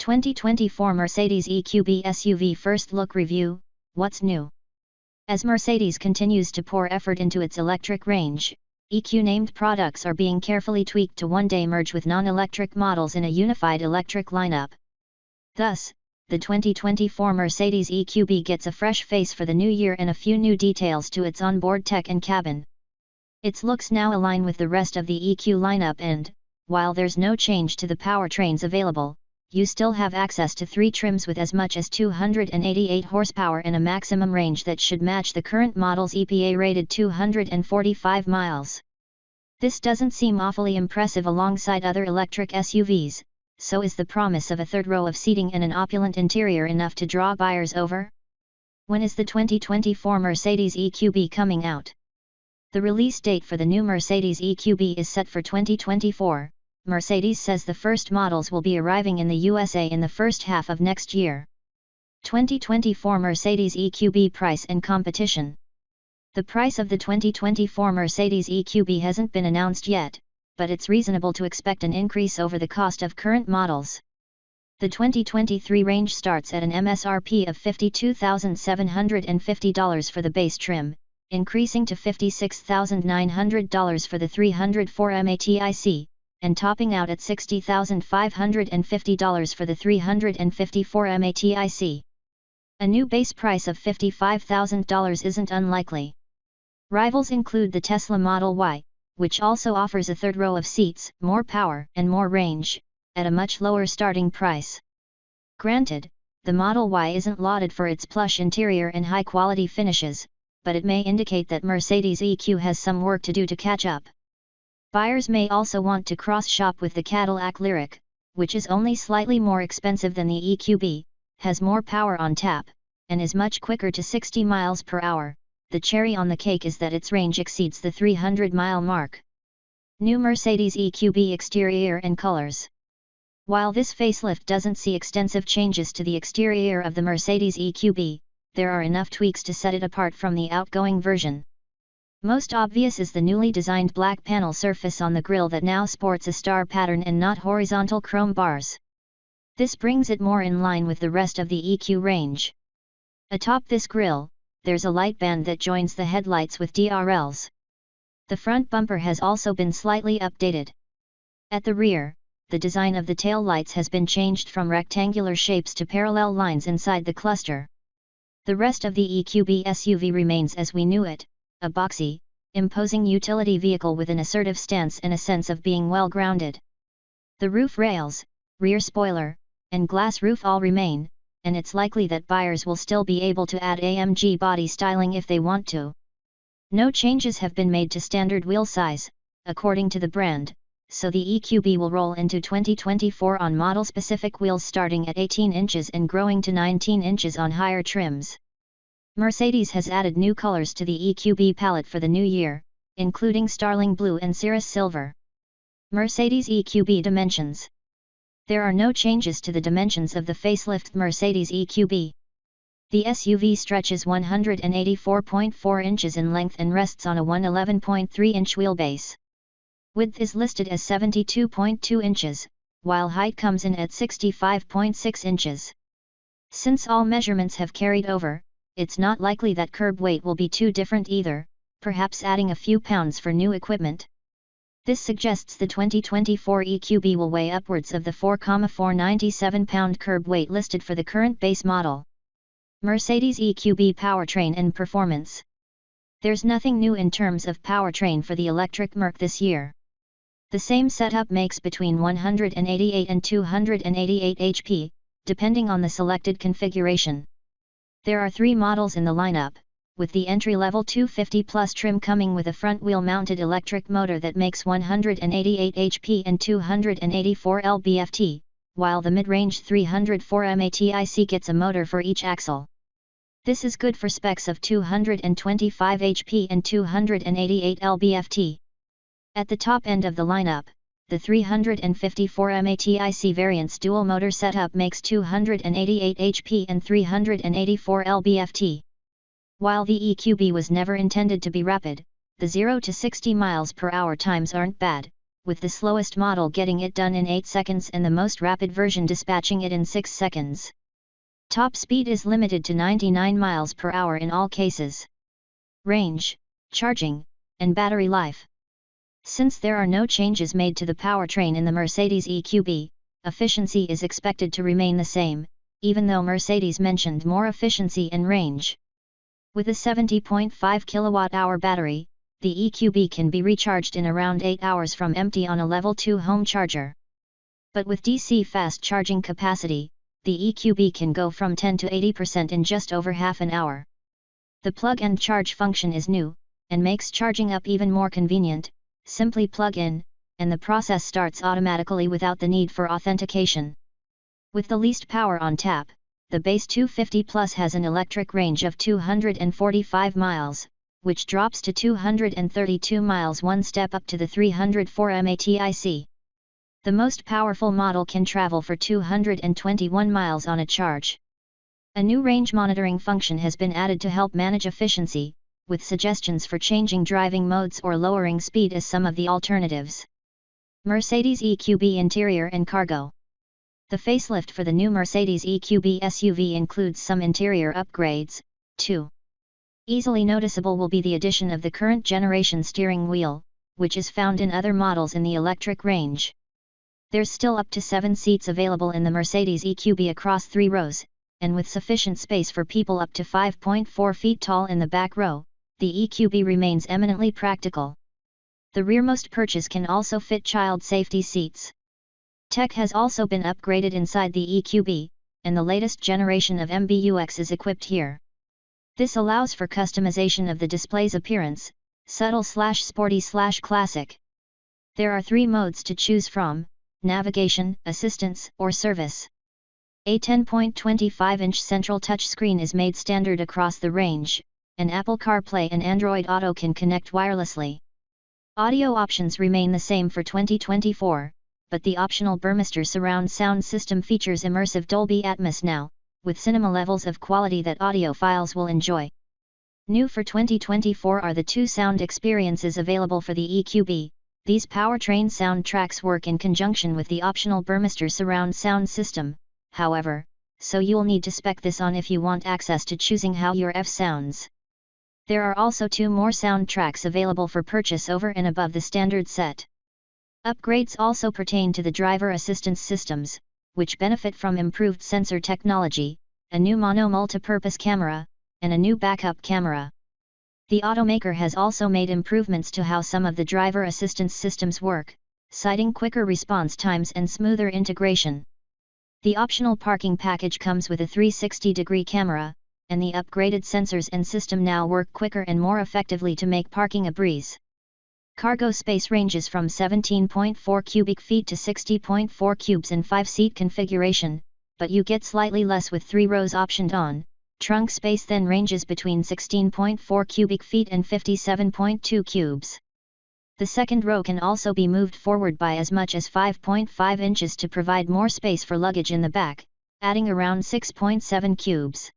2024 Mercedes EQB SUV First Look Review, What's New? As Mercedes continues to pour effort into its electric range, EQ-named products are being carefully tweaked to one day merge with non-electric models in a unified electric lineup. Thus, the 2024 Mercedes EQB gets a fresh face for the new year and a few new details to its onboard tech and cabin. Its looks now align with the rest of the EQ lineup and, while there's no change to the powertrains available, you still have access to 3 trims with as much as 288 horsepower and a maximum range that should match the current model's EPA-rated 245 miles. This doesn't seem awfully impressive alongside other electric SUVs, so is the promise of a third row of seating and an opulent interior enough to draw buyers over? When is the 2024 Mercedes EQB coming out? The release date for the new Mercedes EQB is set for 2024. Mercedes says the first models will be arriving in the USA in the first half of next year. 2024 Mercedes EQB price and competition. The price of the 2024 Mercedes EQB hasn't been announced yet, but it's reasonable to expect an increase over the cost of current models. The 2023 range starts at an MSRP of $52,750 for the base trim, increasing to $56,900 for the 304 matic, and topping out at $60,550 for the 354 matic. A new base price of $55,000 isn't unlikely. Rivals include the Tesla Model Y, which also offers a third row of seats, more power, and more range, at a much lower starting price. Granted, the Model Y isn't lauded for its plush interior and high-quality finishes, but it may indicate that Mercedes EQ has some work to do to catch up. Buyers may also want to cross-shop with the Cadillac Lyriq, which is only slightly more expensive than the EQB, has more power on tap, and is much quicker to 60 miles per hour. The cherry on the cake is that its range exceeds the 300-mile mark. New Mercedes EQB exterior and colors. While this facelift doesn't see extensive changes to the exterior of the Mercedes EQB, there are enough tweaks to set it apart from the outgoing version. Most obvious is the newly designed black panel surface on the grille that now sports a star pattern and not horizontal chrome bars. This brings it more in line with the rest of the EQ range. Atop this grille, there's a light band that joins the headlights with DRLs. The front bumper has also been slightly updated. At the rear, the design of the tail lights has been changed from rectangular shapes to parallel lines inside the cluster. The rest of the EQB SUV remains as we knew it, a boxy, imposing utility vehicle with an assertive stance and a sense of being well grounded. The roof rails, rear spoiler, and glass roof all remain, and it's likely that buyers will still be able to add AMG body styling if they want to. No changes have been made to standard wheel size, according to the brand, so the EQB will roll into 2024 on model-specific wheels starting at 18 inches and growing to 19 inches on higher trims. Mercedes has added new colors to the EQB palette for the new year, including Starling Blue and Cirrus Silver. Mercedes EQB dimensions. There are no changes to the dimensions of the facelift Mercedes EQB. The SUV stretches 184.4 inches in length and rests on a 111.3-inch wheelbase. Width is listed as 72.2 inches, while height comes in at 65.6 inches. Since all measurements have carried over, it's not likely that curb weight will be too different either, perhaps adding a few pounds for new equipment. This suggests the 2024 EQB will weigh upwards of the 4,497-pound curb weight listed for the current base model. Mercedes EQB powertrain and performance. There's nothing new in terms of powertrain for the electric Merc this year. The same setup makes between 188 and 288 HP, depending on the selected configuration. There are 3 models in the lineup, with the entry-level 250 Plus trim coming with a front-wheel-mounted electric motor that makes 188 HP and 284 lb-ft, while the mid-range 304 matic gets a motor for each axle. This is good for specs of 225 HP and 288 lb-ft. At the top end of the lineup, the 354 matic variant's dual-motor setup makes 288 HP and 384 lb-ft. While the EQB was never intended to be rapid, the 0 to 60 miles per hour times aren't bad, with the slowest model getting it done in 8 seconds and the most rapid version dispatching it in 6 seconds. Top speed is limited to 99 miles per hour in all cases. Range, charging, and battery life. Since there are no changes made to the powertrain in the Mercedes EQB, efficiency is expected to remain the same, even though Mercedes mentioned more efficiency and range. With a 70.5 kWh battery, the EQB can be recharged in around 8 hours from empty on a level 2 home charger. But with DC fast charging capacity, the EQB can go from 10 to 80% in just over half an hour. The plug and charge function is new, and makes charging up even more convenient. Simply plug in, and the process starts automatically without the need for authentication. With the least power on tap, the base 250 Plus has an electric range of 245 miles, which drops to 232 miles one step up to the 300 4matic. The most powerful model can travel for 221 miles on a charge. A new range monitoring function has been added to help manage efficiency, with suggestions for changing driving modes or lowering speed as some of the alternatives. Mercedes EQB Interior and Cargo. The facelift for the new Mercedes EQB SUV includes some interior upgrades, too. Easily noticeable will be the addition of the current generation steering wheel, which is found in other models in the electric range. There's still up to 7 seats available in the Mercedes EQB across 3 rows, and with sufficient space for people up to 5.4 feet tall in the back row, the EQB remains eminently practical. The rearmost perches can also fit child safety seats. Tech has also been upgraded inside the EQB, and the latest generation of MBUX is equipped here. This allows for customization of the display's appearance, subtle/sporty/classic. There are 3 modes to choose from: navigation, assistance, or service. A 10.25-inch central touchscreen is made standard across the range, and Apple CarPlay and Android Auto can connect wirelessly. Audio options remain the same for 2024, but the optional Burmester surround sound system features immersive Dolby Atmos now, with cinema levels of quality that audiophiles will enjoy. New for 2024 are the 2 sound experiences available for the EQB. These powertrain soundtracks work in conjunction with the optional Burmester surround sound system, however, so you'll need to spec this on if you want access to choosing how your F sounds. There are also 2 more soundtracks available for purchase over and above the standard set. Upgrades also pertain to the driver assistance systems, which benefit from improved sensor technology, a new mono multipurpose camera, and a new backup camera. The automaker has also made improvements to how some of the driver assistance systems work, citing quicker response times and smoother integration. The optional parking package comes with a 360-degree camera, and the upgraded sensors and system now work quicker and more effectively to make parking a breeze. Cargo space ranges from 17.4 cubic feet to 60.4 cubes in 5-seat configuration, but you get slightly less with 3 rows optioned on. Trunk space then ranges between 16.4 cubic feet and 57.2 cubes. The second row can also be moved forward by as much as 5.5 inches to provide more space for luggage in the back, adding around 6.7 cubes.